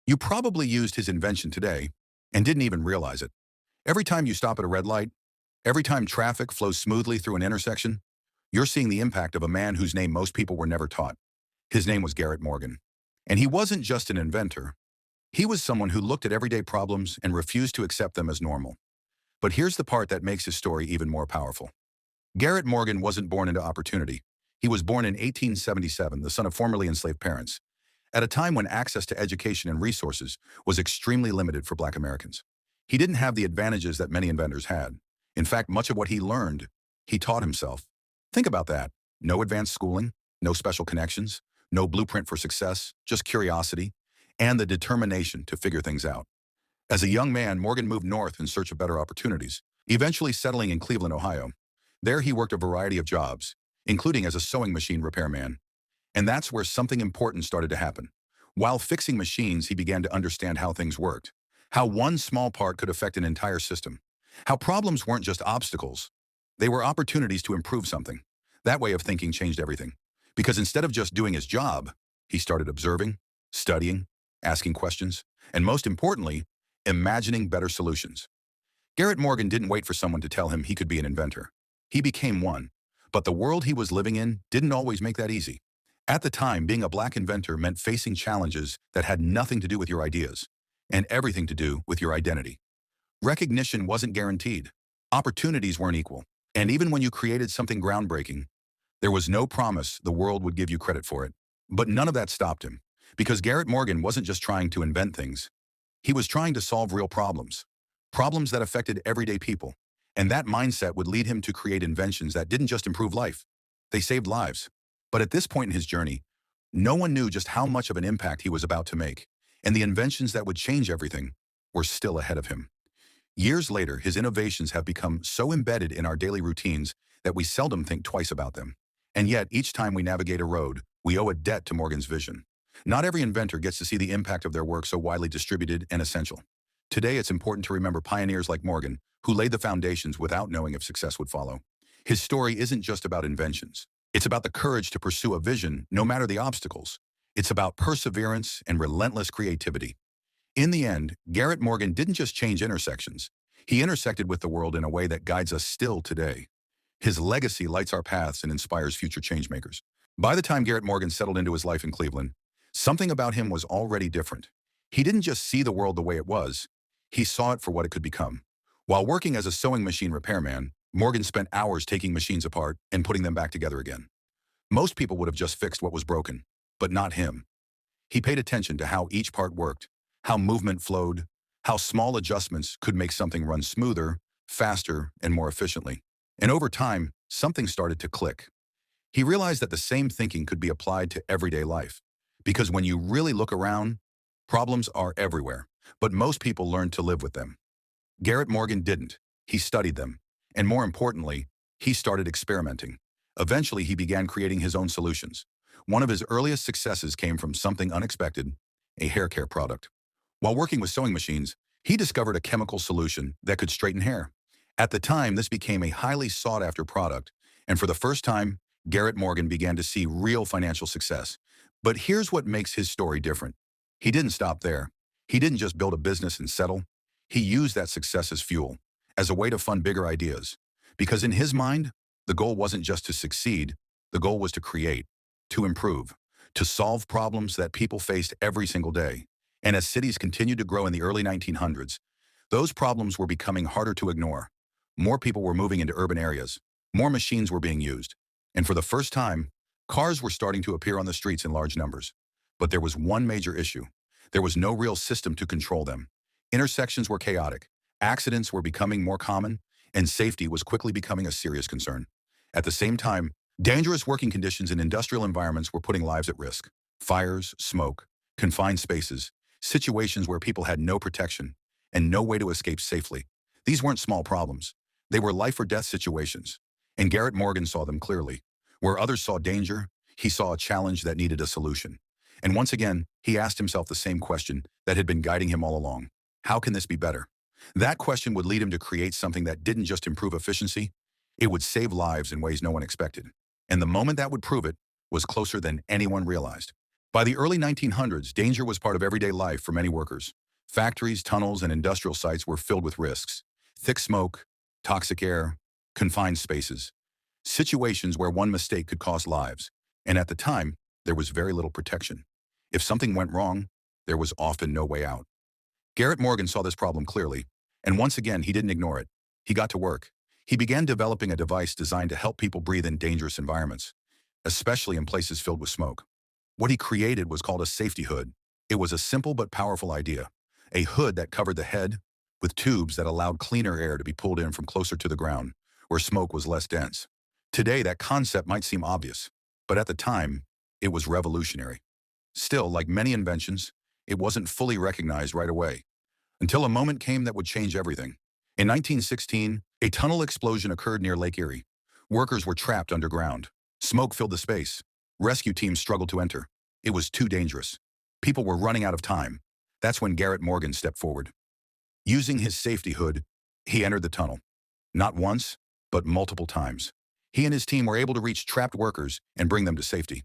You probably used his invention today and didn't even realize it. Every time you stop at a red light, every time traffic flows smoothly through an intersection, you're seeing the impact of a man whose name most people were never taught. His name was Garrett Morgan. And he wasn't just an inventor. He was someone who looked at everyday problems and refused to accept them as normal. But here's the part that makes his story even more powerful. Garrett Morgan wasn't born into opportunity. He was born in 1877, the son of formerly enslaved parents, at a time when access to education and resources was extremely limited for Black Americans. He didn't have the advantages that many inventors had. In fact, much of what he learned, he taught himself. Think about that. No advanced schooling, no special connections, no blueprint for success, just curiosity and the determination to figure things out. As a young man, Morgan moved north in search of better opportunities, eventually settling in Cleveland, Ohio. There he worked a variety of jobs, including as a sewing machine repairman. And that's where something important started to happen. While fixing machines, he began to understand how things worked, how one small part could affect an entire system, how problems weren't just obstacles, they were opportunities to improve something. That way of thinking changed everything. Because instead of just doing his job, he started observing, studying, asking questions, and most importantly, imagining better solutions. Garrett Morgan didn't wait for someone to tell him he could be an inventor. He became one. But the world he was living in didn't always make that easy. At the time, being a Black inventor meant facing challenges that had nothing to do with your ideas and everything to do with your identity. Recognition wasn't guaranteed. Opportunities weren't equal. And even when you created something groundbreaking, there was no promise the world would give you credit for it. But none of that stopped him, because Garrett Morgan wasn't just trying to invent things. He was trying to solve real problems, problems that affected everyday people. And that mindset would lead him to create inventions that didn't just improve life, they saved lives. But at this point in his journey, no one knew just how much of an impact he was about to make, and the inventions that would change everything were still ahead of him. Years later, his innovations have become so embedded in our daily routines that we seldom think twice about them. And yet, each time we navigate a road, we owe a debt to Morgan's vision. Not every inventor gets to see the impact of their work so widely distributed and essential. Today, it's important to remember pioneers like Morgan, who laid the foundations without knowing if success would follow. His story isn't just about inventions. It's about the courage to pursue a vision, no matter the obstacles. It's about perseverance and relentless creativity. In the end, Garrett Morgan didn't just change intersections. He intersected with the world in a way that guides us still today. His legacy lights our paths and inspires future changemakers. By the time Garrett Morgan settled into his life in Cleveland, something about him was already different. He didn't just see the world the way it was. He saw it for what it could become. While working as a sewing machine repairman, Morgan spent hours taking machines apart and putting them back together again. Most people would have just fixed what was broken, but not him. He paid attention to how each part worked, how movement flowed, how small adjustments could make something run smoother, faster, and more efficiently. And over time, something started to click. He realized that the same thinking could be applied to everyday life. Because when you really look around, problems are everywhere, but most people learn to live with them. Garrett Morgan didn't. He studied them. And more importantly, he started experimenting. Eventually, he began creating his own solutions. One of his earliest successes came from something unexpected, a hair care product. While working with sewing machines, he discovered a chemical solution that could straighten hair. At the time, this became a highly sought-after product, and for the first time, Garrett Morgan began to see real financial success. But here's what makes his story different. He didn't stop there. He didn't just build a business and settle. He used that success as fuel, as a way to fund bigger ideas. Because in his mind, the goal wasn't just to succeed, the goal was to create, to improve, to solve problems that people faced every single day. And as cities continued to grow in the early 1900s, those problems were becoming harder to ignore. More people were moving into urban areas. More machines were being used. And for the first time, cars were starting to appear on the streets in large numbers. But there was one major issue. There was no real system to control them. Intersections were chaotic. Accidents were becoming more common, and safety was quickly becoming a serious concern. At the same time, dangerous working conditions in industrial environments were putting lives at risk. Fires, smoke, confined spaces, situations where people had no protection and no way to escape safely. These weren't small problems. They were life or death situations. And Garrett Morgan saw them clearly. Where others saw danger, he saw a challenge that needed a solution. And once again, he asked himself the same question that had been guiding him all along. How can this be better? That question would lead him to create something that didn't just improve efficiency, it would save lives in ways no one expected. And the moment that would prove it was closer than anyone realized. By the early 1900s, danger was part of everyday life for many workers. Factories, tunnels, and industrial sites were filled with risks. Thick smoke, toxic air, confined spaces. Situations where one mistake could cost lives. And at the time, there was very little protection. If something went wrong, there was often no way out. Garrett Morgan saw this problem clearly, and once again, he didn't ignore it. He got to work. He began developing a device designed to help people breathe in dangerous environments, especially in places filled with smoke. What he created was called a safety hood. It was a simple but powerful idea. A hood that covered the head with tubes that allowed cleaner air to be pulled in from closer to the ground, where smoke was less dense. Today, that concept might seem obvious, but at the time, it was revolutionary. Still, like many inventions, it wasn't fully recognized right away, until a moment came that would change everything. In 1916, a tunnel explosion occurred near Lake Erie. Workers were trapped underground. Smoke filled the space. Rescue teams struggled to enter. It was too dangerous. People were running out of time. That's when Garrett Morgan stepped forward. Using his safety hood, he entered the tunnel. Not once, but multiple times. He and his team were able to reach trapped workers and bring them to safety.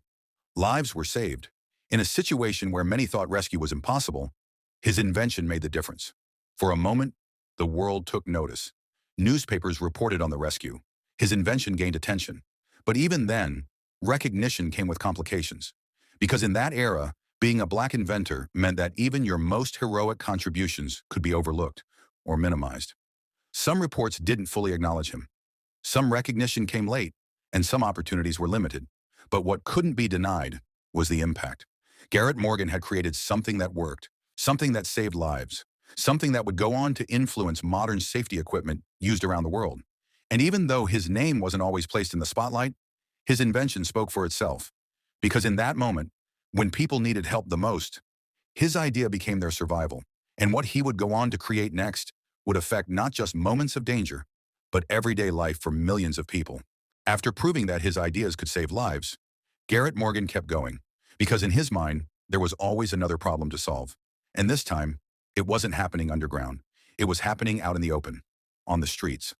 Lives were saved. In a situation where many thought rescue was impossible, his invention made the difference. For a moment, the world took notice. Newspapers reported on the rescue. His invention gained attention. But even then, recognition came with complications. Because in that era, being a black inventor meant that even your most heroic contributions could be overlooked or minimized. Some reports didn't fully acknowledge him. Some recognition came late, and some opportunities were limited. But what couldn't be denied was the impact. Garrett Morgan had created something that worked, something that saved lives, something that would go on to influence modern safety equipment used around the world. And even though his name wasn't always placed in the spotlight, his invention spoke for itself. Because in that moment, when people needed help the most, his idea became their survival. And what he would go on to create next would affect not just moments of danger, but everyday life for millions of people. After proving that his ideas could save lives, Garrett Morgan kept going, because in his mind, there was always another problem to solve. And this time, it wasn't happening underground. It was happening out in the open, on the streets.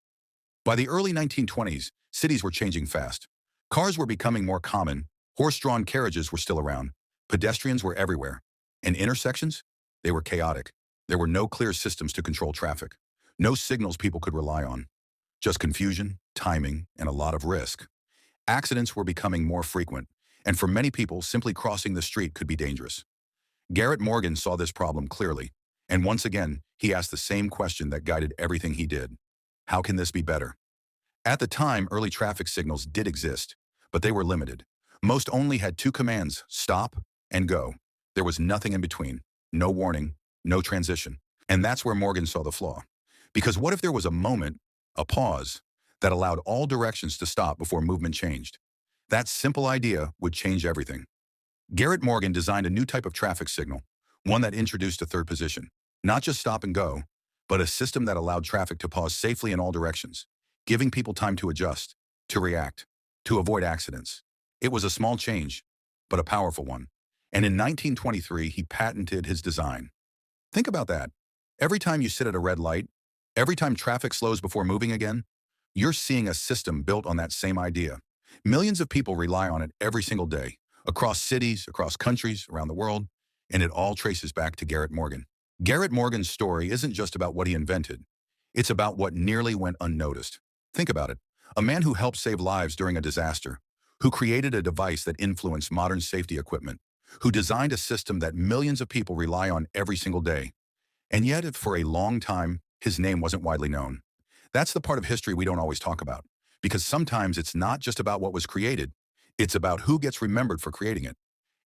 By the early 1920s, cities were changing fast. Cars were becoming more common, horse-drawn carriages were still around, pedestrians were everywhere, and intersections, they were chaotic. There were no clear systems to control traffic, no signals people could rely on. Just confusion, timing, and a lot of risk. Accidents were becoming more frequent, and for many people, simply crossing the street could be dangerous. Garrett Morgan saw this problem clearly, and once again, he asked the same question that guided everything he did. How can this be better? At the time, early traffic signals did exist, but they were limited. Most only had two commands, stop and go. There was nothing in between, no warning, no transition. And that's where Morgan saw the flaw. Because what if there was a moment, a pause, that allowed all directions to stop before movement changed? That simple idea would change everything. Garrett Morgan designed a new type of traffic signal, one that introduced a third position. Not just stop and go, but a system that allowed traffic to pause safely in all directions, giving people time to adjust, to react, to avoid accidents. It was a small change, but a powerful one. And in 1923, he patented his design. Think about that. Every time you sit at a red light, every time traffic slows before moving again, you're seeing a system built on that same idea. Millions of people rely on it every single day, across cities, across countries, around the world, and it all traces back to Garrett Morgan. Garrett Morgan's story isn't just about what he invented. It's about what nearly went unnoticed. Think about it. A man who helped save lives during a disaster, who created a device that influenced modern safety equipment, who designed a system that millions of people rely on every single day. And yet, for a long time, his name wasn't widely known. That's the part of history we don't always talk about, because sometimes it's not just about what was created, it's about who gets remembered for creating it.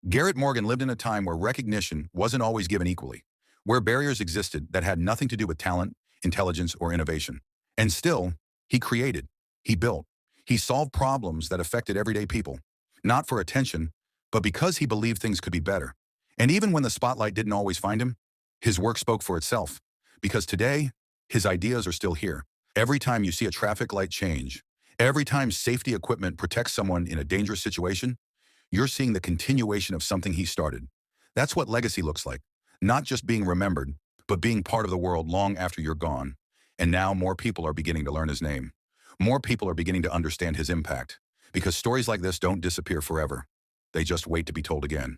Garrett Morgan lived in a time where recognition wasn't always given equally, where barriers existed that had nothing to do with talent, intelligence, or innovation. And still, he created, he built, he solved problems that affected everyday people, not for attention, but because he believed things could be better. And even when the spotlight didn't always find him, his work spoke for itself, because today, his ideas are still here. Every time you see a traffic light change, every time safety equipment protects someone in a dangerous situation, you're seeing the continuation of something he started. That's what legacy looks like. Not just being remembered, but being part of the world long after you're gone. And now more people are beginning to learn his name. More people are beginning to understand his impact, because stories like this don't disappear forever. They just wait to be told again.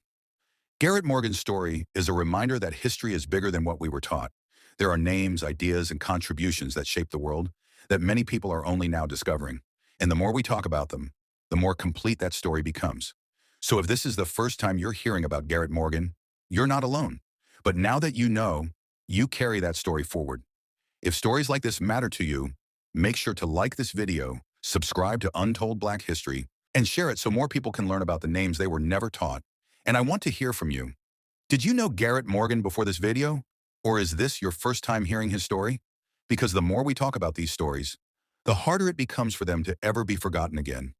Garrett Morgan's story is a reminder that history is bigger than what we were taught. There are names, ideas, and contributions that shape the world that many people are only now discovering. And the more we talk about them, the more complete that story becomes. So if this is the first time you're hearing about Garrett Morgan, you're not alone. But now that you know, you carry that story forward. If stories like this matter to you, make sure to like this video, subscribe to Untold Black History, and share it so more people can learn about the names they were never taught. And I want to hear from you. Did you know Garrett Morgan before this video? Or is this your first time hearing his story? Because the more we talk about these stories, the harder it becomes for them to ever be forgotten again.